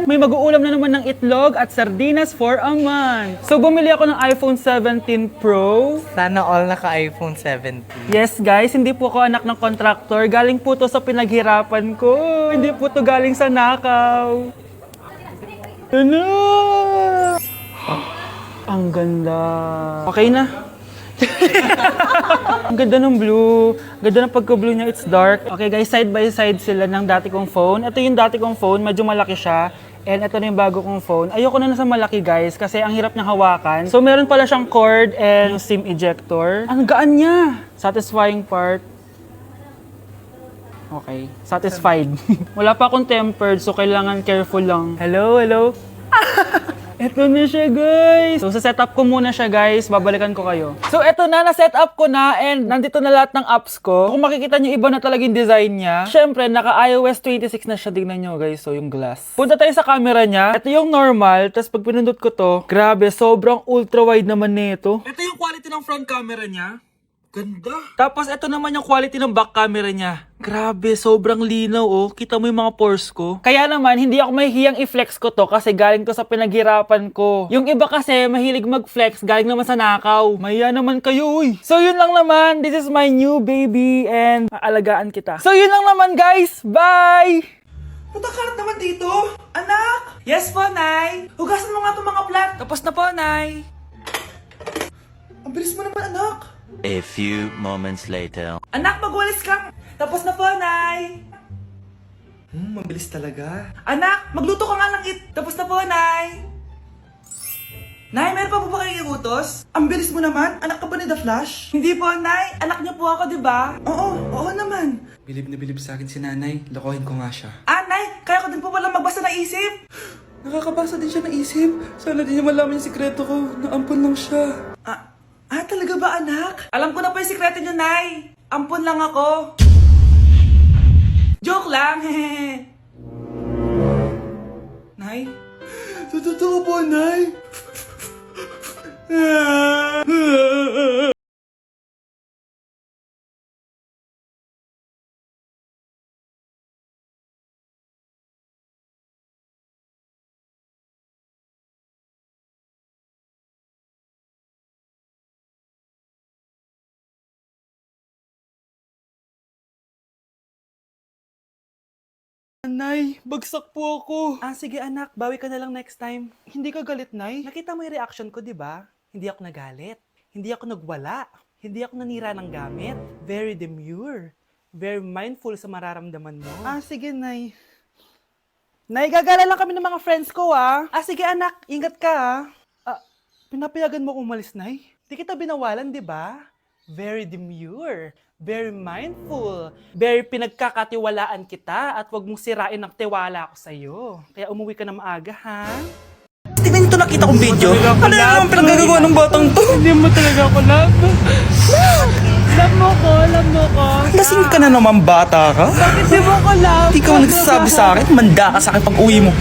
naman! May mag-uulam na naman ng itlog at sardinas for a month. So, bumili ako ng iPhone 17 Pro. Sana all naka-iPhone 17. Yes guys, hindi po ako anak ng contractor. Galing po to sa pinaghirapan ko. Hindi po to galing sa nakaw. Ano? Ang ganda. Okay na. Ang ganda ng blue. Ganda ng pagka-blue niya, it's dark. Okay guys, side by side sila ng dati kong phone. Ito yung dati kong phone, medyo malaki siya. And ito na yung bago kong phone. Ayoko na sa malaki guys kasi ang hirap niyang hawakan. So meron pala siyang cord and SIM ejector. Ang gaan niya. Satisfying part. Okay, satisfied. Wala pa akong tempered so kailangan careful lang. Hello, hello. Eto na siya guys. So sa setup ko muna siya guys, babalikan ko kayo. So eto na, na-setup ko na and nandito na lahat ng apps ko. Kung makikita nyo, iba na talaga yung design niya. Siyempre, naka iOS 26 na siya, tignan nyo guys. So yung glass. Punta tayo sa camera niya. Ito yung normal, tapos pag pinundot ko to, grabe, sobrang ultra wide naman nito. Ito yung quality ng front camera niya. Ganda. Tapos ito naman yung quality ng back camera niya. Grabe, sobrang linaw oh. Kita mo yung mga pores ko. Kaya naman, hindi ako mahihiyang i-flex ko to kasi galing to sa pinaghirapan ko. Yung iba kasi, mahilig mag-flex, galing naman sa nakaw. Mahiya naman kayo uy. So yun lang naman, this is my new baby and aalagaan kita. So yun lang naman guys, bye! Matakalat naman dito. Anak! Yes po, Nay! Hugasan mo nga itong mga plat. Tapos na po, Nay. Ang bilis mo naman, anak. A few moments later. Anak, magwalis ka! Tapos na po, Nay! Mabilis talaga. Anak, magluto ka nga ng Tapos na po, Nay! Nay, meron pa po ba kayong iutos? Ang bilis mo naman. Anak ka ba ni The Flash? Hindi po, Nay. Anak niyo po ako, di ba? Oo naman. Bilib na bilib sa akin si nanay. Lokohin ko nga siya. Nay, kaya ko din po pala magbasa ng isip. Nakakabasa din siya ng isip. Sana din niya malaman yung sikreto ko. Naampon lang siya. Talaga ba, anak? Alam ko na po yung sikreto niyo, Nay. Ampon lang ako. Joke lang, hehe. Nay? Sa totoo po, Nay. Nay, bagsak po ako. Sige anak, bawi ka na lang next time. Hindi ka galit, Nay? Nakita mo yung reaction ko, di ba? Hindi ako nagalit. Hindi ako nagwala. Hindi ako nanira ng gamit. Very demure. Very mindful sa mararamdaman mo. Sige, Nay. Nay, gagala lang kami ng mga friends ko, sige anak, ingat ka, pinapayagan mo kong umalis, Nay? Di kita binawalan, di ba? Very demure, very mindful, very pinagkakatiwalaan kita at wag mong sirain ang tiwala ko sa'yo. Kaya umuwi ka na maaga, ha? Tingnan nito nakita kong video. Ano naman pinagagawa ng batang to? Hindi mo talaga ako love. Love mo ko. Lasing ka na naman bata ka. Bakit di mo ko love? Hindi ka nagsasabi sa akin, manda ka sa akin pag uwi mo.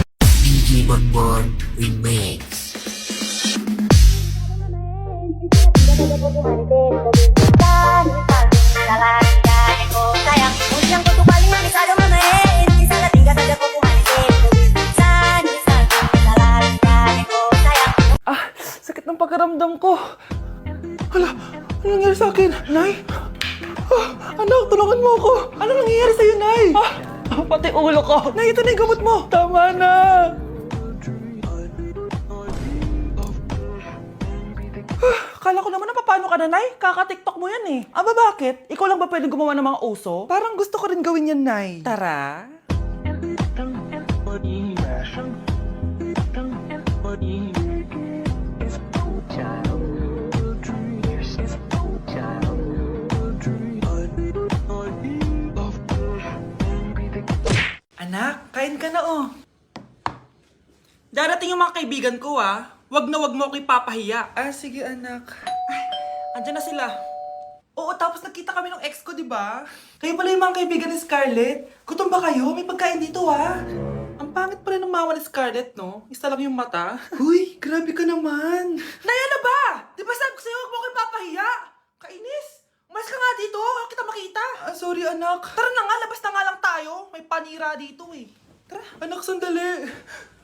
Sakit ng pakiramdam ko. Hala, ano nangyari sa akin? Nay? Anak, tulungan mo ako. Ano nangyayari sa'yo, Nay? Pati ulo ko. Nay, ito na yung gamot mo. Tama na. Kala ko naman na paano ka na, Nay? Kaka-TikTok mo yan eh. Bakit? Ikaw lang ba pwedeng gumawa ng mga uso? Parang gusto ko rin gawin yan, Nay. Tara. Anak, kain ka na oh. Darating yung mga kaibigan ko Wag na wag mo ako ipapahiya. Sige anak. Andiyan na sila. Oo, tapos nakita kami ng ex ko, di ba? Kayo pala yung mga kaibigan ni Scarlett. Gutom ba kayo? May pagkain dito Ang pangit pala ng mama ni Scarlett, no? Isa lang yung mata. Uy, grabe ka naman. Naya na ba? Di ba sabi ko sa'yo, wag mo ako ipapahiya? Kainis. Umalis ka nga dito. Huwag kita makita. Sorry anak. Tara na nga, labas na nga lang tayo. May panira dito eh. Tara. Anak, sandali.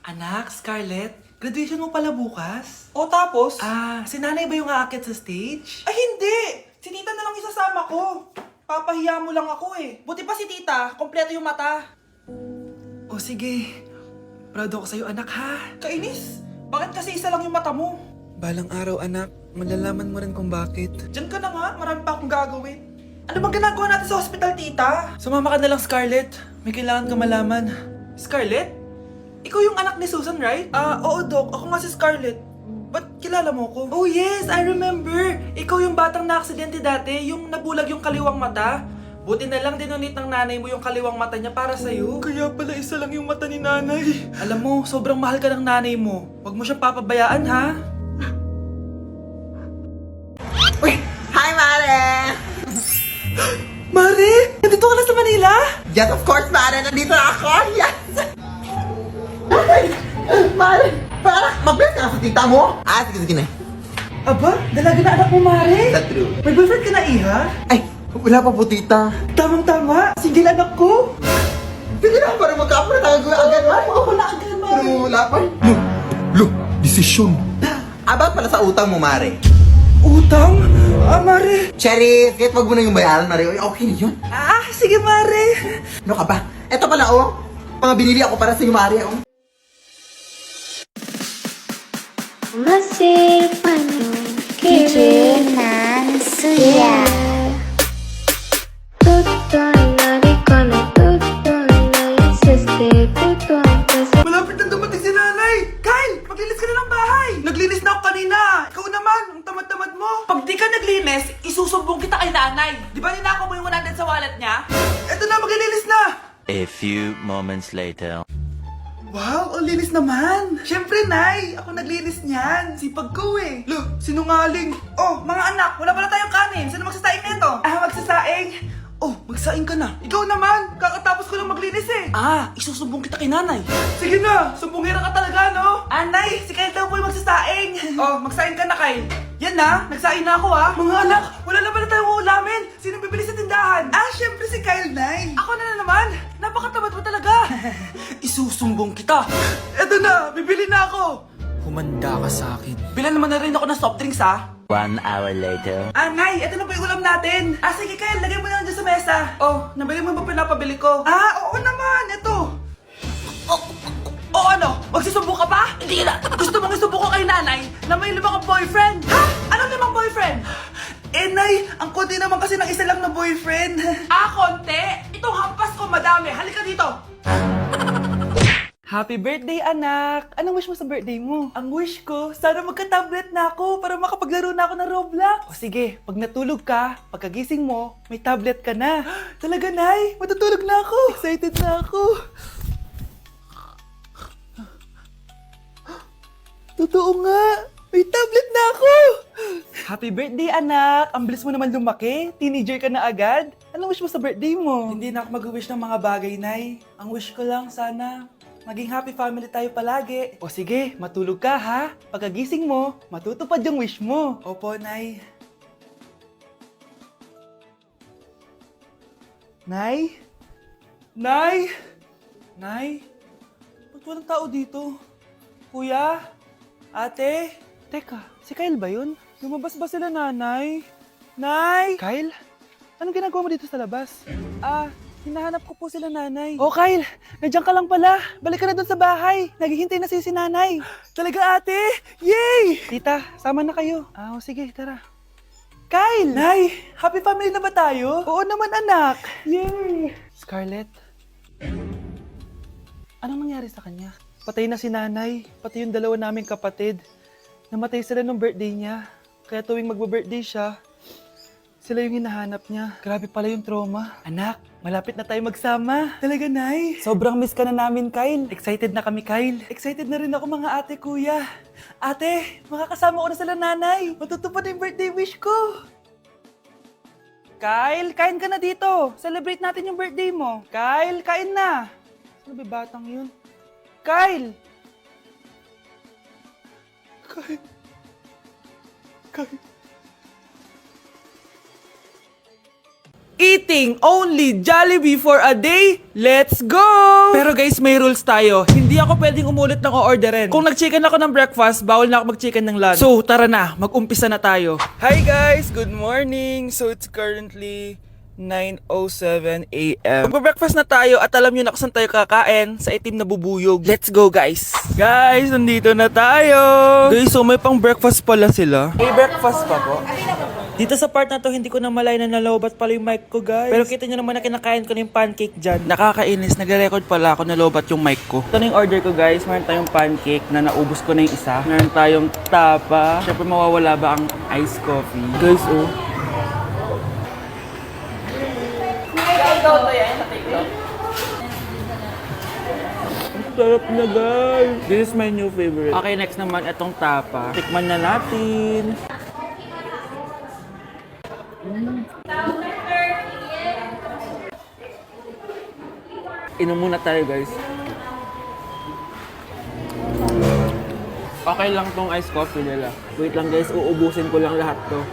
Anak, Scarlett, graduation mo pala bukas? O tapos? Si nanay ba yung aakyat sa stage? Ay hindi! Si tita na lang isasama ko. Papahiya mo lang ako eh. Buti pa si tita, kompleto yung mata. O sige, proud ako sa'yo anak ha. Kainis, bakit kasi isa lang yung mata mo? Balang araw anak, malalaman mo rin kung bakit. Diyan ka na nga, marami pa akong gagawin. Ano bang ginagawa natin sa hospital, tita? Sumama ka na lang Scarlett, may kailangan ka malaman. Scarlett? Ikaw yung anak ni Susan, right? Oo, Doc. Ako nga si Scarlett. Ba't kilala mo ko? Oh yes, I remember! Ikaw yung batang na-aksidente dati, yung nabulag yung kaliwang mata. Buti na lang dinonate ng nanay mo yung kaliwang mata niya para sa'yo. Kaya pala isa lang yung mata ni nanay. Alam mo, sobrang mahal ka ng nanay mo. Huwag mo siyang papabayaan ha. Hi, Mare! Mare, nandito ka na sa Manila? Yes, of course, Mare! Nandito na ako! Yes! Mare! Para mag-bless ka na sa tita mo? Sige na. Aba, dalaga na anak mo, Mare. Is that true? May boyfriend ka na, Iha? Ay, wala pa po, tita. Tamang-tama, single anak ko. Sige na, para magka-apura tayo agad, Mare. Ako na agad, Mare. Pero wala pa. Desisyon. About pala sa utang mo, Mare. Utang? Mare. Cherry, kahit wag mo na yung bayaran, Mare. Okay na yun. Sige, Mare. Ano ka ba? Eto pala, mga binili ako para sa'yo, Mare, Masih penuh keinginan suya. Tutuan dari kono tutuan dari siste tutuan kesel. Malapit na dumating si nanay! Kyle, maglinis ka na ng bahay! Naglinis na ako kanina! Ikaw naman, ang tamad-tamad mo! Pag di ka naglinis, isusumbong kita kay nanay! Di ba ninakaw mo yung 100 sa wallet niya? Eto na, maglilinis na! A few moments later. Wow, ang linis naman! Siyempre, Nay! Ako naglinis niyan! Sipag ko eh! Lo, sinungaling! Oh, mga anak, wala pala tayong kanin! Sino magsasaing nito? Magsasaing? Oh, magsaing ka na! Ikaw naman! Kakatapos ko lang maglinis eh! Isusumbong kita kay nanay. Sige na! Sumbongera ka talaga, no? Nay! Si Kyle daw po yung magsasaing! Oh, magsaing ka na, Kyle! Yan na! Nagsaing na ako, Mga anak, wala na pala tayong ulamin! Sino bibili sa tindahan? Siyempre si Kyle, Nay! Ako na naman! Napakatamad mo talaga! Isusumbong kita. Eto na! Bibili na ako! Humanda ka sa akin. Bilan naman na rin ako ng soft drinks, 1 hour later. Nay, ito na po yung ulam natin. Sige, Kyle, lagay mo na lang dyan sa mesa. Oh, nabili mo ba pinapabili ko? Oo naman, ito. Ano? Magsusumbong ka pa? Hindi na. Gusto mong isumbong ko kay nanay na may 5 kang boyfriend? Anong 5 boyfriend? Nay, ang konti naman kasi ng isa lang na boyfriend. Konti? Itong hampas ko, madami. Halika dito. Happy birthday, anak! Anong wish mo sa birthday mo? Ang wish ko, sana magka-tablet na ako para makapaglaro na ako ng Roblox. O sige, pag natulog ka, pagkagising mo, may tablet ka na. Talaga, Nay? Matutulog na ako. Excited na ako. Totoo nga. May tablet na ako. Happy birthday, anak! Ang bilis mo naman lumaki. Teenager ka na agad. Anong wish mo sa birthday mo? Hindi na ako mag-wish ng mga bagay, Nay. Ang wish ko lang sana, maging happy family tayo palagi. O sige, matulog ka ha. Pagkagising mo, matutupad yung wish mo. Opo, Nay. Nay? Nay! Nay? Ba't walang tao dito? Kuya? Ate? Teka, si Kyle ba yun? Lumabas ba sila, nanay? Nay! Kyle? Anong ginagawa mo dito sa labas? Hinahanap ko po sila, nanay. Oh, Kyle! Nandiyan ka lang pala. Balik ka na doon sa bahay. Naghihintay na si nanay. Talaga, ate? Yay! Tita, sama na kayo. Sige, tara. Kyle! Nay, happy family na ba tayo? Oo naman, anak. Yay! Scarlett, anong nangyari sa kanya? Patay na si nanay, pati yung 2 naming kapatid. Namatay sila nung birthday niya. Kaya tuwing magbe-birthday siya, sila yung hinahanap niya. Grabe pala yung trauma. Anak, malapit na tayo magsama. Talaga, Nay? Sobrang miss ka na namin, Kyle. Excited na kami, Kyle. Excited na rin ako, mga ate, kuya. Ate, makakasama ko na sila, nanay. Matutupad na yung birthday wish ko. Kyle, kain ka na dito. Celebrate natin yung birthday mo. Kyle, kain na. Sino ba batang yun? Kyle! eating only Jollibee for a day? Let's go! Pero guys, may rules tayo. Hindi ako pwedeng umulit ng o-orderin. Kung nag-chicken ako ng breakfast, bawal na ako mag-chicken ng lunch. So, tara na, mag-umpisa na tayo. Hi guys! Good morning! So, it's currently 9:07 a.m. Magpa-breakfast na tayo at alam nyo na kung saan tayo kakain sa itim na bubuyog. Let's go guys! Guys, nandito na tayo! Guys, so may pang breakfast pala sila. May breakfast pa po. Dito sa part na to, hindi ko na malay na nalobat pala yung mic ko, guys. Pero kita nyo naman na kinakain ko na yung pancake dyan. Nakakainis, nagre-record pala ako nalobat yung mic ko. Ito na yung order ko, guys. Meron tayong pancake na naubos ko na yung isa. Meron tayong tapa. Siyempre mawawala ba ang iced coffee? Guys, oh. Ang sarap na, guys. This is my new favorite. Okay, next naman, itong tapa. Tikman na natin. Inom muna tayo, guys. Okay lang tong iced coffee nila. Wait lang, guys. Uubusin ko lang lahat to.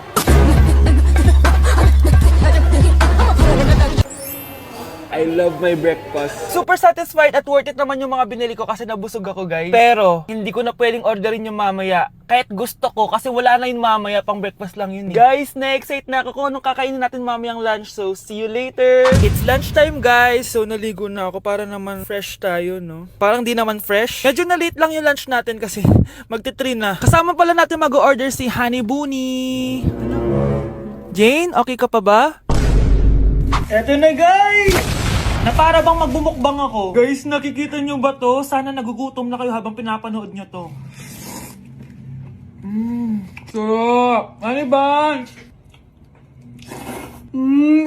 I love my breakfast. Super satisfied at worth it naman yung mga binili ko kasi nabusog ako, guys. Pero, hindi ko na pwedeng orderin yung mamaya. Kahit gusto ko kasi wala na yung mamaya, pang breakfast lang yun. Guys, na-excite na ako kung anong kakainin natin mamayang lunch. So, see you later. It's lunchtime, guys. So, naligo na ako para naman fresh tayo, no? Parang di naman fresh. Medyo na-late lang yung lunch natin kasi magti-3 na. Kasama pala natin mag-order si Honey Bunny. Jane, okay ka pa ba? Eto na, guys! Na para bang magbumukbang ako. Guys, nakikita nyo ba to? Sana nagugutom na kayo habang pinapanood nyo to. Sarap! Ano ba?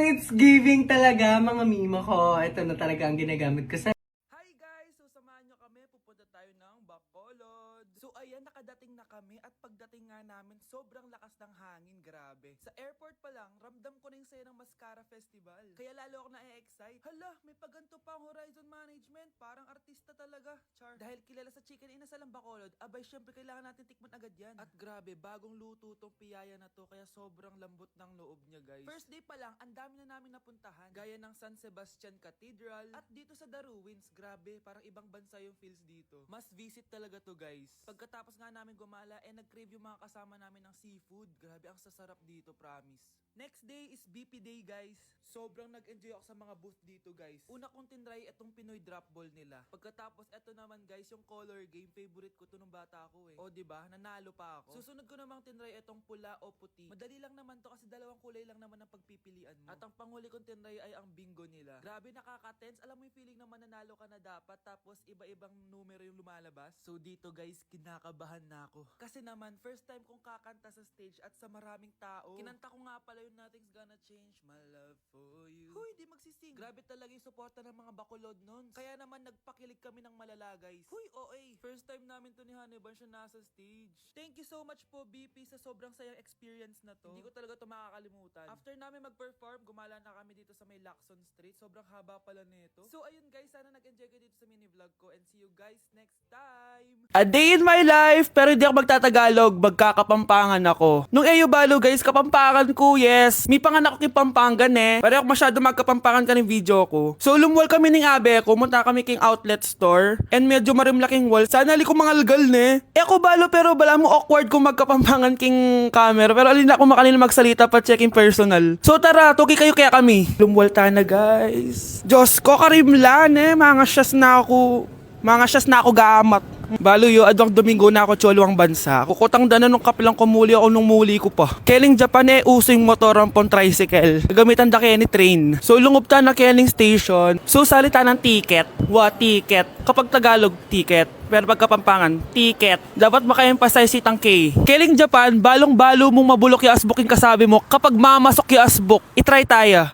It's giving talaga, mga mima ko. Ito na talaga ang ginagamit ko sa... Hi guys! So samahan nyo kami, pupunta tayo ng Bacolod. So ayan, nakadating na kami at pagdating nga namin, sobrang lakas ng hangin, grabe. Sa airport pa lang, ramdam ko na yung saya ng Mascara Festival. Kaya lalo ako na-excite. Hala, may paganto pa ang Horizon Management. Parang artista talaga, char. Dahil kilala sa Chicken Inasal ang Bacolod, abay syempre kailangan natin tikman agad yan. At grabe, bagong luto tong piyaya na to, kaya sobrang lambot ng loob niya, guys. First day pa lang, ang dami na namin napuntahan. Gaya ng San Sebastian Cathedral at dito sa The Ruins, grabe, parang ibang bansa yung feels dito. Must visit talaga to, guys. Pagkatapos nga namin gumala, nag-crave yung mga kasama namin ng seafood. Grabe, ang sasarap dito, promise. Next day is BP Day, guys. Sobrang nag-enjoy ako sa mga booth dito, guys. Una kong tinry itong Pinoy drop ball nila. Pagkatapos, eto naman, guys, yung color game. Favorite ko to nung bata ako, eh. O, diba? Nanalo pa ako. Susunod ko namang tinry itong pula o puti. Madali lang naman to kasi dalawang kulay lang naman ang pagpipilian mo. At ang panghuli kong tinry ay ang bingo nila. Grabe, nakaka-tense. Alam mo yung feeling na mananalo ka na dapat, tapos iba-ibang numero yung lumalabas. So, dito, guys, kinakabahan na ako. Kasi naman, first time kong kakanta sa stage at sa maraming tao. Kinanta ko nga pala yung Nothing's Gonna Change My Love For You. Huy, di magsising. Grabe talaga yung suporta ng mga Bacolod nun. Kaya naman nagpakilig kami ng malala, guys. Huy, OA. First time namin to ni Hannibal siya nasa stage. Thank you so much po, BP, sa sobrang sayang experience na to. Hindi ko talaga to makakalimutan. After namin mag-perform, gumala na kami dito sa may Lacson Street. Sobrang haba pala nito. So ayun, guys, sana nag-enjoy kayo dito sa mini vlog ko and see you guys next time. A day in my life, pero hindi ako magtatagalog, magkakapampangan ako. Nung Eyobalo, guys, kapampangan ko, yes. May panganak ko kay Pampangan, eh. Pero ako masyado magkapampangan ka ng video ko. So, lumwal kami ng abe ko, munta kami king outlet store, and medyo marimlaking wall. Sana li ko mangalgal, ne. Ako balo, pero bala mo awkward kung magkapampangan king camera. Pero alin ako makanila magsalita pa checking personal. So, tara, tuki kayo kaya kami. Lumwal ta na, guys. Diyos ko, karimlan, eh. Mga syas na ako gamat. Balo yo, adwang Domingo na ako cholo ang bansa. Kukutang dana nung kapilang kumuli ako nung muli ko pa. Keling Japan uso yung motor ang pon tricycle. Gagamitan da kaya ni train. So lungob ta na Keling station. So salita ng ticket. Ticket. Kapag Tagalog, ticket. Pero pag Kapampangan, ticket. Dapat maka-emphasize itang K. Keling Japan, balong-balo mong mabulok yung asbok yung kasabi mo. Kapag mamasok yung asbok, itry tayo.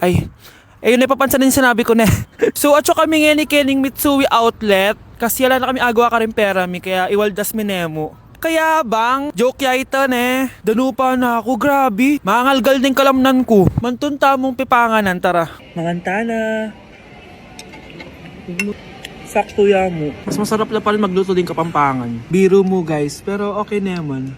Ay, ayun na papansin yung sinabi ko na. So, atso kami nga ni Kening Mitsui Outlet. Kasi wala na kami agawa ka rin pera mi. Kaya iwaldas mi nemo. Kaya bang, joke ya ito ne. Danupa na ako, grabe. Mangalgal din kalamnan ko. Mantunta mong pipanganan, tara. Manganta na. Sakto ya mo. Mas masarap na pa rin magluto din Kapampangan. Biro mo guys, pero okay naman.